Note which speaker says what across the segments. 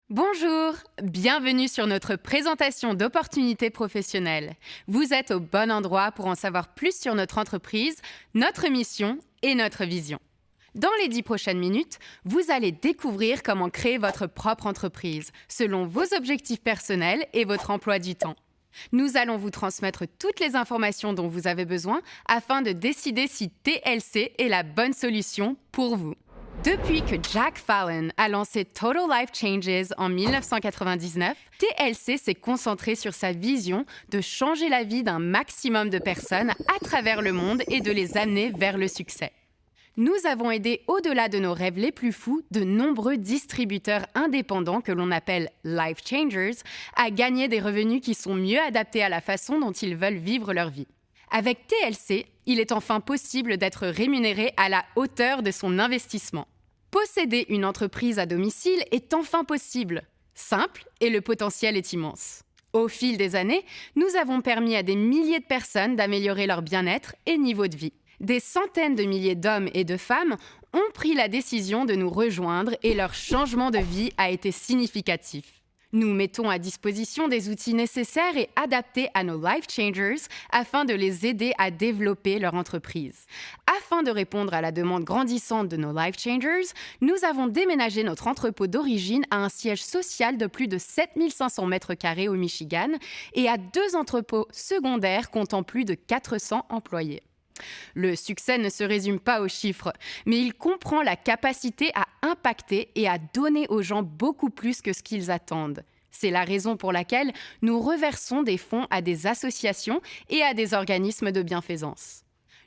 Speaker 1: Bonjour, bienvenue sur notre présentation d'opportunités professionnelles. Vous êtes au bon endroit pour en savoir plus sur notre entreprise, notre mission et notre vision. Dans les 10 prochaines minutes, vous allez découvrir comment créer votre propre entreprise selon vos objectifs personnels et votre emploi du temps. Nous allons vous transmettre toutes les informations dont vous avez besoin afin de décider si TLC est la bonne solution pour vous. Depuis que Jack Fallon a lancé Total Life Changes en 1999, TLC s'est concentré sur sa vision de changer la vie d'un maximum de personnes à travers le monde et de les amener vers le succès. Nous avons aidé au-delà de nos rêves les plus fous de nombreux distributeurs indépendants que l'on appelle Life Changers à gagner des revenus qui sont mieux adaptés à la façon dont ils veulent vivre leur vie. Avec TLC, il est enfin possible d'être rémunéré à la hauteur de son investissement. Posséder une entreprise à domicile est enfin possible. Simple et le potentiel est immense. Au fil des années, nous avons permis à des milliers de personnes d'améliorer leur bien-être et niveau de vie. Des centaines de milliers d'hommes et de femmes ont pris la décision de nous rejoindre et leur changement de vie a été significatif. Nous mettons à disposition des outils nécessaires et adaptés à nos Life Changers afin de les aider à développer leur entreprise. Afin de répondre à la demande grandissante de nos Life Changers, nous avons déménagé notre entrepôt d'origine à un siège social de plus de 7500 mètres carrés au Michigan et à 2 entrepôts secondaires comptant plus de 400 employés. Le succès ne se résume pas aux chiffres, mais il comprend la capacité à impacter et à donner aux gens beaucoup plus que ce qu'ils attendent. C'est la raison pour laquelle nous reversons des fonds à des associations et à des organismes de bienfaisance.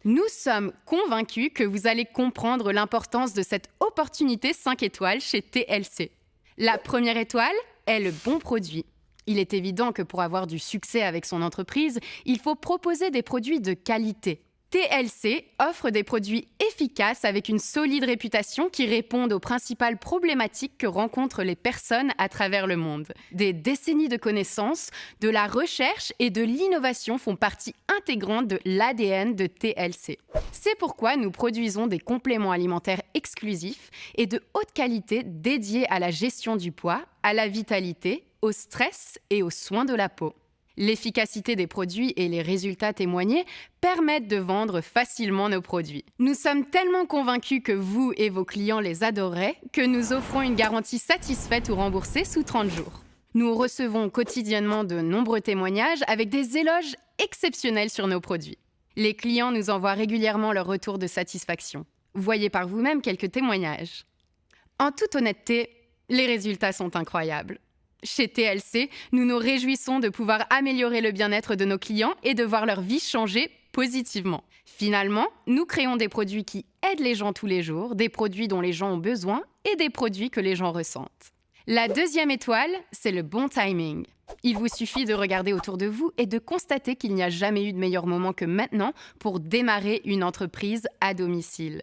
Speaker 1: Nous sommes convaincus que vous allez comprendre l'importance de cette opportunité 5 étoiles chez TLC. La première étoile est le bon produit. Il est évident que pour avoir du succès avec son entreprise, il faut proposer des produits de qualité. TLC offre des produits efficaces avec une solide réputation qui répondent aux principales problématiques que rencontrent les personnes à travers le monde. Des décennies de connaissances, de la recherche et de l'innovation font partie intégrante de l'ADN de TLC. C'est pourquoi nous produisons des compléments alimentaires exclusifs et de haute qualité dédiés à la gestion du poids, à la vitalité, au stress et aux soins de la peau. L'efficacité des produits et les résultats témoignés permettent de vendre facilement nos produits. Nous sommes tellement convaincus que vous et vos clients les adoreraient que nous offrons une garantie satisfaite ou remboursée sous 30 jours. Nous recevons quotidiennement de nombreux témoignages avec des éloges exceptionnels sur nos produits. Les clients nous envoient régulièrement leur retour de satisfaction. Voyez par vous-même quelques témoignages. En toute honnêteté, les résultats sont incroyables. Chez TLC, nous nous réjouissons de pouvoir améliorer le bien-être de nos clients et de voir leur vie changer positivement. Finalement, nous créons des produits qui aident les gens tous les jours, des produits dont les gens ont besoin et des produits que les gens ressentent. La deuxième étoile, c'est le bon timing. Il vous suffit de regarder autour de vous et de constater qu'il n'y a jamais eu de meilleur moment que maintenant pour démarrer une entreprise à domicile.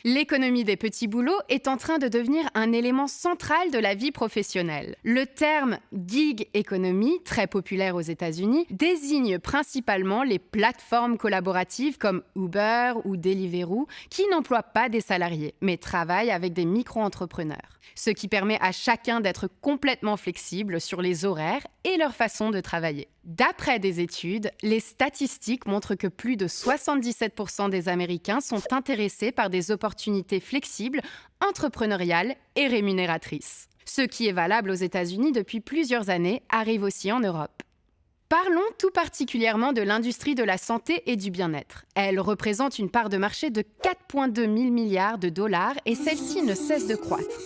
Speaker 1: L'économie des petits boulots est en train de devenir un élément central de la vie professionnelle. Le terme gig economy, très populaire aux États-Unis, désigne principalement les plateformes collaboratives comme Uber ou Deliveroo qui n'emploient pas des salariés, mais travaillent avec des micro-entrepreneurs. Ce qui permet à chacun d'être complètement flexible sur les horaires et leur façon de travailler. D'après des études, les statistiques montrent que plus de 77% des Américains sont intéressés par des opportunités flexibles, entrepreneuriales et rémunératrices. Ce qui est valable aux États-Unis depuis plusieurs années arrive aussi en Europe. Parlons tout particulièrement de l'industrie de la santé et du bien-être. Elle représente une part de marché de 4,2 000 milliards de dollars et celle-ci ne cesse de croître.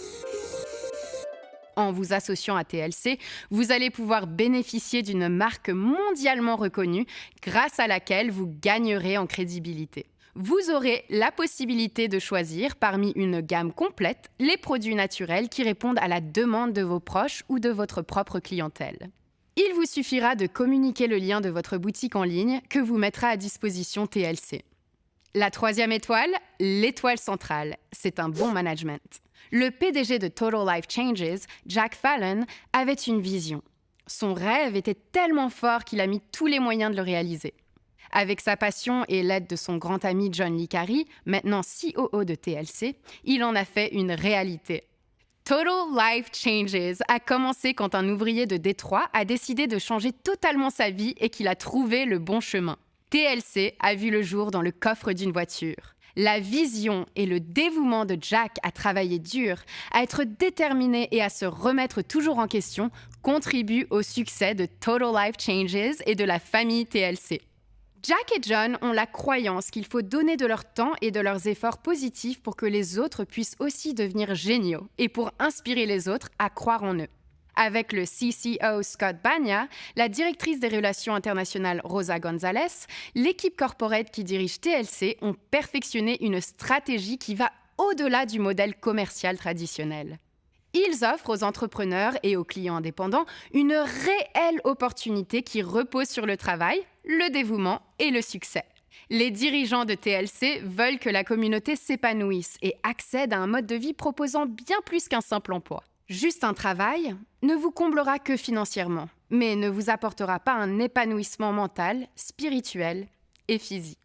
Speaker 1: En vous associant à TLC, vous allez pouvoir bénéficier d'une marque mondialement reconnue grâce à laquelle vous gagnerez en crédibilité. Vous aurez la possibilité de choisir parmi une gamme complète les produits naturels qui répondent à la demande de vos proches ou de votre propre clientèle. Il vous suffira de communiquer le lien de votre boutique en ligne que vous mettra à disposition TLC. La troisième étoile, l'étoile centrale, c'est un bon management. Le PDG de Total Life Changes, Jack Fallon, avait une vision. Son rêve était tellement fort qu'il a mis tous les moyens de le réaliser. Avec sa passion et l'aide de son grand ami John Licari, maintenant COO de TLC, il en a fait une réalité. Total Life Changes a commencé quand un ouvrier de Détroit a décidé de changer totalement sa vie et qu'il a trouvé le bon chemin. TLC a vu le jour dans le coffre d'une voiture. La vision et le dévouement de Jack à travailler dur, à être déterminé et à se remettre toujours en question contribuent au succès de Total Life Changes et de la famille TLC. Jack et John ont la croyance qu'il faut donner de leur temps et de leurs efforts positifs pour que les autres puissent aussi devenir géniaux et pour inspirer les autres à croire en eux. Avec le CCO Scott Bagna, la directrice des relations internationales Rosa Gonzalez, l'équipe corporate qui dirige TLC ont perfectionné une stratégie qui va au-delà du modèle commercial traditionnel. Ils offrent aux entrepreneurs et aux clients indépendants une réelle opportunité qui repose sur le travail, le dévouement et le succès. Les dirigeants de TLC veulent que la communauté s'épanouisse et accède à un mode de vie proposant bien plus qu'un simple emploi. Juste un travail ne vous comblera que financièrement, mais ne vous apportera pas un épanouissement mental, spirituel et physique.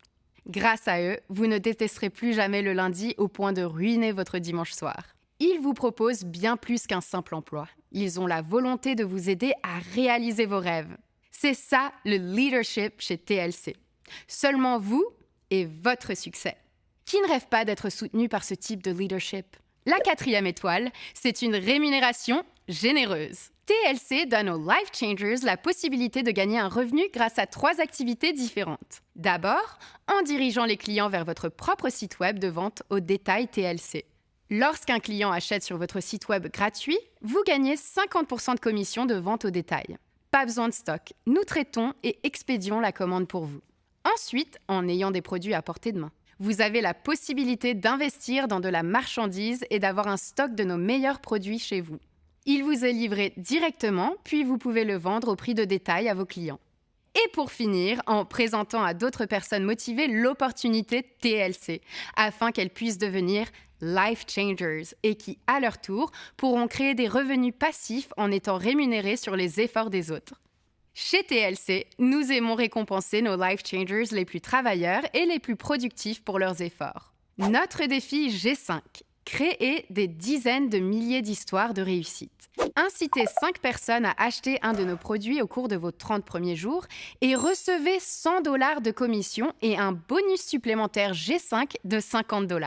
Speaker 1: Grâce à eux, vous ne détesterez plus jamais le lundi au point de ruiner votre dimanche soir. Ils vous proposent bien plus qu'un simple emploi. Ils ont la volonté de vous aider à réaliser vos rêves. C'est ça le leadership chez TLC. Seulement vous et votre succès. Qui ne rêve pas d'être soutenu par ce type de leadership? La 4e étoile, c'est une rémunération généreuse. TLC donne aux Life Changers la possibilité de gagner un revenu grâce à 3 activités différentes. D'abord, en dirigeant les clients vers votre propre site web de vente au détail TLC. Lorsqu'un client achète sur votre site web gratuit, vous gagnez 50% de commission de vente au détail. Pas besoin de stock, nous traitons et expédions la commande pour vous. Ensuite, en ayant des produits à portée de main, vous avez la possibilité d'investir dans de la marchandise et d'avoir un stock de nos meilleurs produits chez vous. Il vous est livré directement, puis vous pouvez le vendre au prix de détail à vos clients. Et pour finir, en présentant à d'autres personnes motivées l'opportunité TLC, afin qu'elles puissent devenir Life Changers et qui, à leur tour, pourront créer des revenus passifs en étant rémunérés sur les efforts des autres. Chez TLC, nous aimons récompenser nos Life Changers les plus travailleurs et les plus productifs pour leurs efforts. Notre défi G5, créer des dizaines de milliers d'histoires de réussite. Incitez 5 personnes à acheter un de nos produits au cours de vos 30 premiers jours et recevez $100 de commission et un bonus supplémentaire G5 de $50.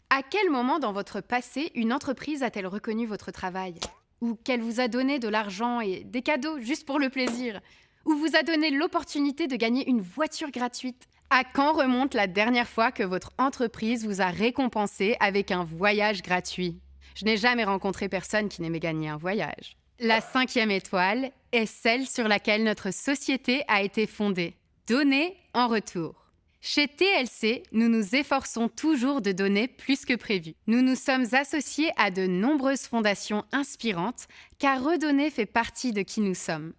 Speaker 1: À quel moment dans votre passé une entreprise a-t-elle reconnu votre travail? Ou qu'elle vous a donné de l'argent et des cadeaux juste pour le plaisir? Ou vous a donné l'opportunité de gagner une voiture gratuite? À quand remonte la dernière fois que votre entreprise vous a récompensé avec un voyage gratuit? Je n'ai jamais rencontré personne qui n'aimait gagner un voyage. La 5e étoile est celle sur laquelle notre société a été fondée. Donner en retour. Chez TLC, nous nous efforçons toujours de donner plus que prévu. Nous nous sommes associés à de nombreuses fondations inspirantes, car redonner fait partie de qui nous sommes.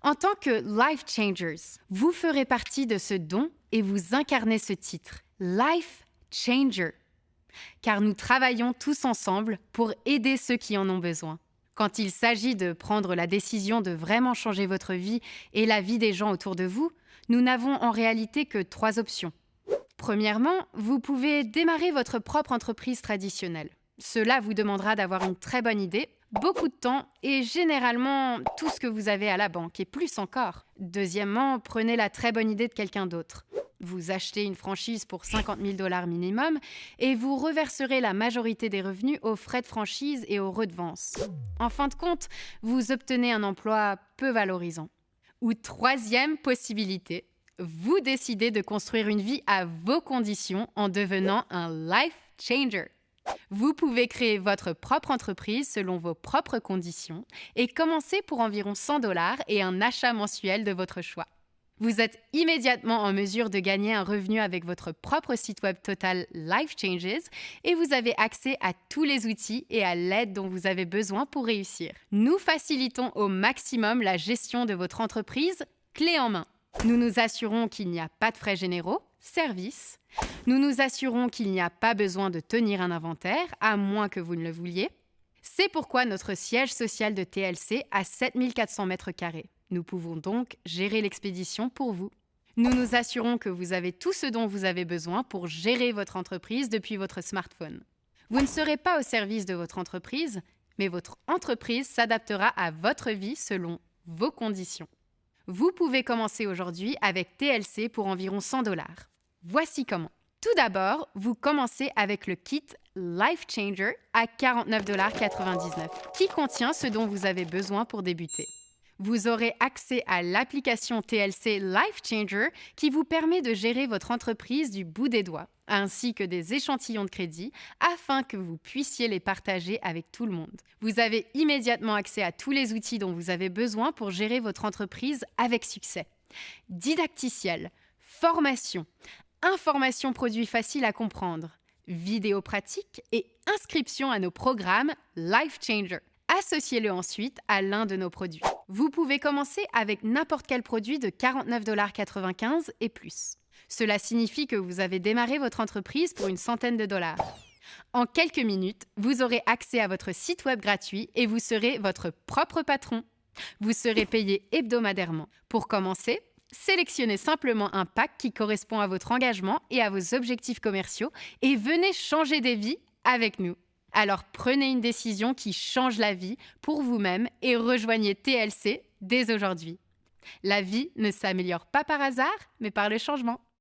Speaker 1: En tant que Life Changers, vous ferez partie de ce don et vous incarnez ce titre, Life Changer, car nous travaillons tous ensemble pour aider ceux qui en ont besoin. Quand il s'agit de prendre la décision de vraiment changer votre vie et la vie des gens autour de vous, nous n'avons en réalité que 3 options. Premièrement, vous pouvez démarrer votre propre entreprise traditionnelle. Cela vous demandera d'avoir une très bonne idée, beaucoup de temps et généralement tout ce que vous avez à la banque et plus encore. Deuxièmement, prenez la très bonne idée de quelqu'un d'autre. Vous achetez une franchise pour $50 000 minimum et vous reverserez la majorité des revenus aux frais de franchise et aux redevances. En fin de compte, vous obtenez un emploi peu valorisant. Ou 3e possibilité, vous décidez de construire une vie à vos conditions en devenant un life changer. Vous pouvez créer votre propre entreprise selon vos propres conditions et commencer pour environ $100 et un achat mensuel de votre choix. Vous êtes immédiatement en mesure de gagner un revenu avec votre propre site web total Life Changes et vous avez accès à tous les outils et à l'aide dont vous avez besoin pour réussir. Nous facilitons au maximum la gestion de votre entreprise clé en main. Nous nous assurons qu'il n'y a pas de frais généraux, services. Nous nous assurons qu'il n'y a pas besoin de tenir un inventaire, à moins que vous ne le vouliez. C'est pourquoi notre siège social de TLC a 7400 mètres carrés. Nous pouvons donc gérer l'expédition pour vous. Nous nous assurons que vous avez tout ce dont vous avez besoin pour gérer votre entreprise depuis votre smartphone. Vous ne serez pas au service de votre entreprise, mais votre entreprise s'adaptera à votre vie selon vos conditions. Vous pouvez commencer aujourd'hui avec TLC pour environ 100 $. Voici comment. Tout d'abord, vous commencez avec le kit Life Changer à 49,99 $, qui contient ce dont vous avez besoin pour débuter. Vous aurez accès à l'application TLC Life Changer qui vous permet de gérer votre entreprise du bout des doigts, ainsi que des échantillons de crédit afin que vous puissiez les partager avec tout le monde. Vous avez immédiatement accès à tous les outils dont vous avez besoin pour gérer votre entreprise avec succès. Didacticiel, formation, informations produits faciles à comprendre, vidéos pratiques et inscription à nos programmes Life Changer. Associez-le ensuite à l'un de nos produits. Vous pouvez commencer avec n'importe quel produit de 49,95 $ et plus. Cela signifie que vous avez démarré votre entreprise pour une centaine de dollars. En quelques minutes, vous aurez accès à votre site web gratuit et vous serez votre propre patron. Vous serez payé hebdomadairement. Pour commencer, sélectionnez simplement un pack qui correspond à votre engagement et à vos objectifs commerciaux et venez changer des vies avec nous. Alors prenez une décision qui change la vie pour vous-même et rejoignez TLC dès aujourd'hui. La vie ne s'améliore pas par hasard, mais par le changement.